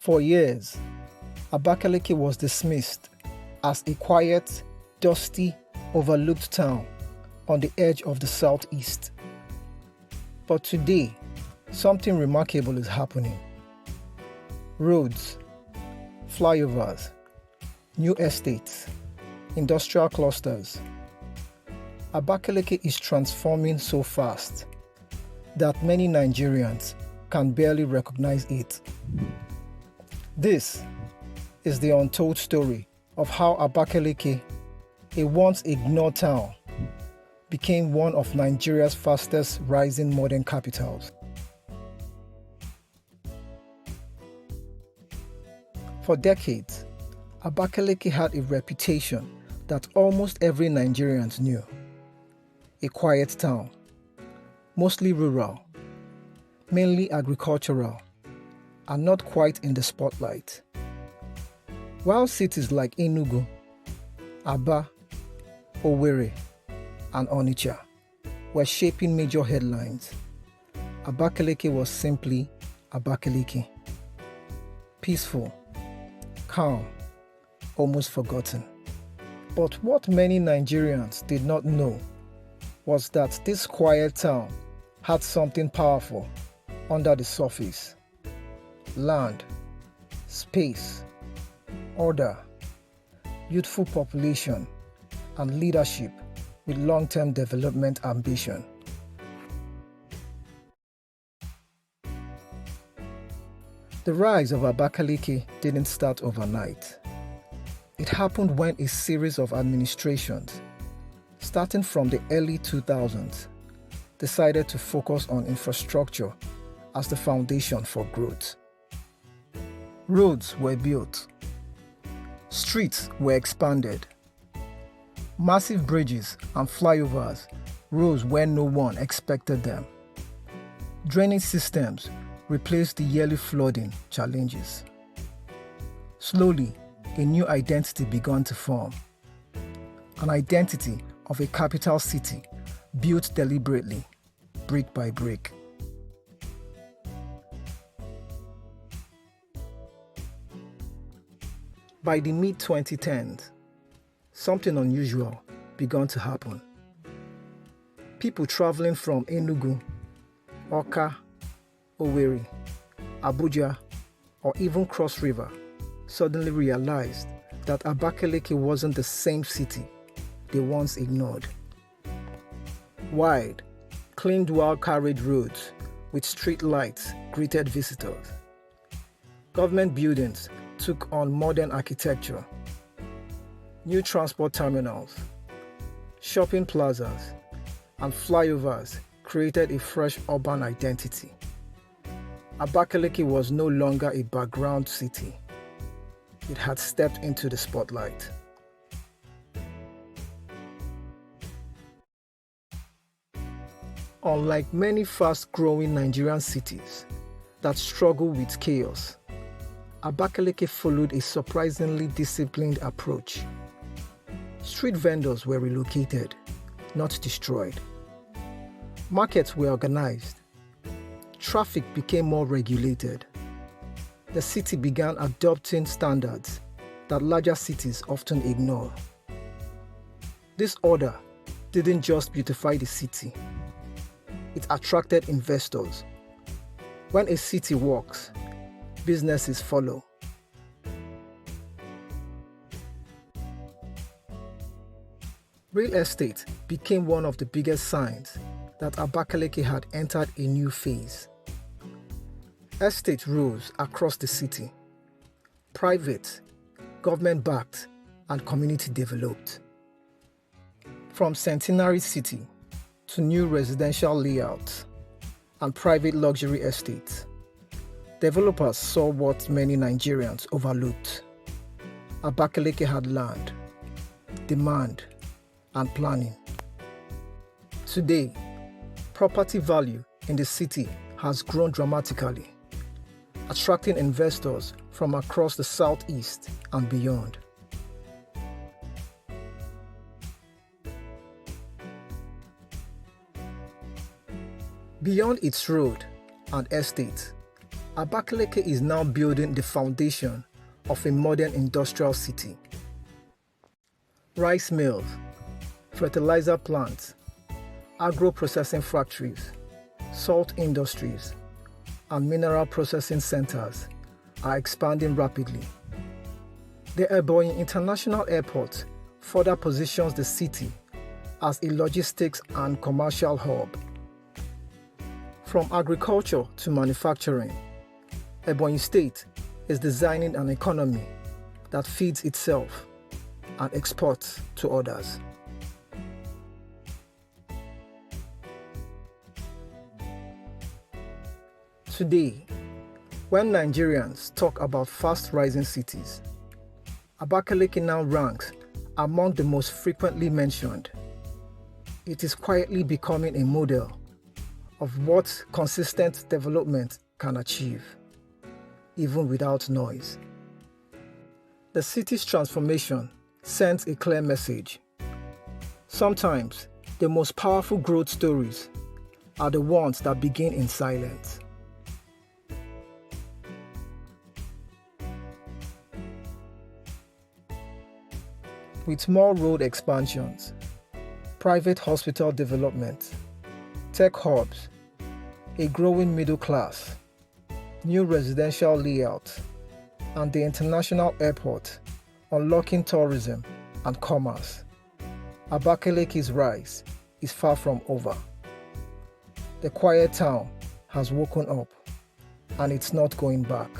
For years, Abakaliki was dismissed as a quiet, dusty, overlooked town on the edge of the southeast. But today, something remarkable is happening. Roads, flyovers, new estates, industrial clusters. Abakaliki is transforming so fast that many Nigerians can barely recognize it. This is the untold story of how Abakaliki, a once ignored town, became one of Nigeria's fastest rising modern capitals. For decades, Abakaliki had a reputation that almost every Nigerian knew. A quiet town, mostly rural, mainly agricultural, and not quite in the spotlight. While cities like Enugu, Aba, Owerri, and Onitsha were shaping major headlines, Abakaliki was simply Abakaliki. Peaceful, calm, almost forgotten. But what many Nigerians did not know was that this quiet town had something powerful under the surface. Land, space, order, youthful population, and leadership with long-term development ambition. The rise of Abakaliki didn't start overnight. It happened when a series of administrations, starting from the early 2000s, decided to focus on infrastructure as the foundation for growth. Roads were built, streets were expanded, massive bridges and flyovers rose where no one expected them. Drainage systems replaced the yearly flooding challenges. Slowly, a new identity began to form. An identity of a capital city built deliberately, brick by brick. By the mid-2010s, something unusual began to happen. People traveling from Enugu, Awka, Owerri, Abuja, or even Cross River suddenly realized that Abakaliki wasn't the same city they once ignored. Wide, clean dual-carriage roads with street lights greeted visitors. Government buildings took on modern architecture. New transport terminals, shopping plazas, and flyovers created a fresh urban identity. Abakaliki was no longer a background city. It had stepped into the spotlight. Unlike many fast-growing Nigerian cities that struggle with chaos, Abakaliki followed a surprisingly disciplined approach. Street vendors were relocated, not destroyed. Markets were organized. Traffic became more regulated. The city began adopting standards that larger cities often ignore. This order didn't just beautify the city, it attracted investors. When a city works, businesses follow. Real estate became one of the biggest signs that Abakaliki had entered a new phase. Estates rose across the city. Private, government-backed, and community-developed. From Centenary City to new residential layouts and private luxury estates, developers saw what many Nigerians overlooked. Abakaliki had land, demand, and planning. Today, property value in the city has grown dramatically, attracting investors from across the southeast and beyond. Beyond its road and estate, Abakaliki is now building the foundation of a modern industrial city. Rice mills, fertilizer plants, agro-processing factories, salt industries, and mineral processing centers are expanding rapidly. The Ebonyi International Airport further positions the city as a logistics and commercial hub. From agriculture to manufacturing, Ebonyi State is designing an economy that feeds itself and exports to others. Today, when Nigerians talk about fast-rising cities, Abakaliki now ranks among the most frequently mentioned. It is quietly becoming a model of what consistent development can achieve, even without noise. The city's transformation sends a clear message. Sometimes, the most powerful growth stories are the ones that begin in silence. With more road expansions, private hospital development, tech hubs, a growing middle class, new residential layout, and the international airport unlocking tourism and commerce, Abakaliki's rise is far from over. The quiet town has woken up, and it's not going back.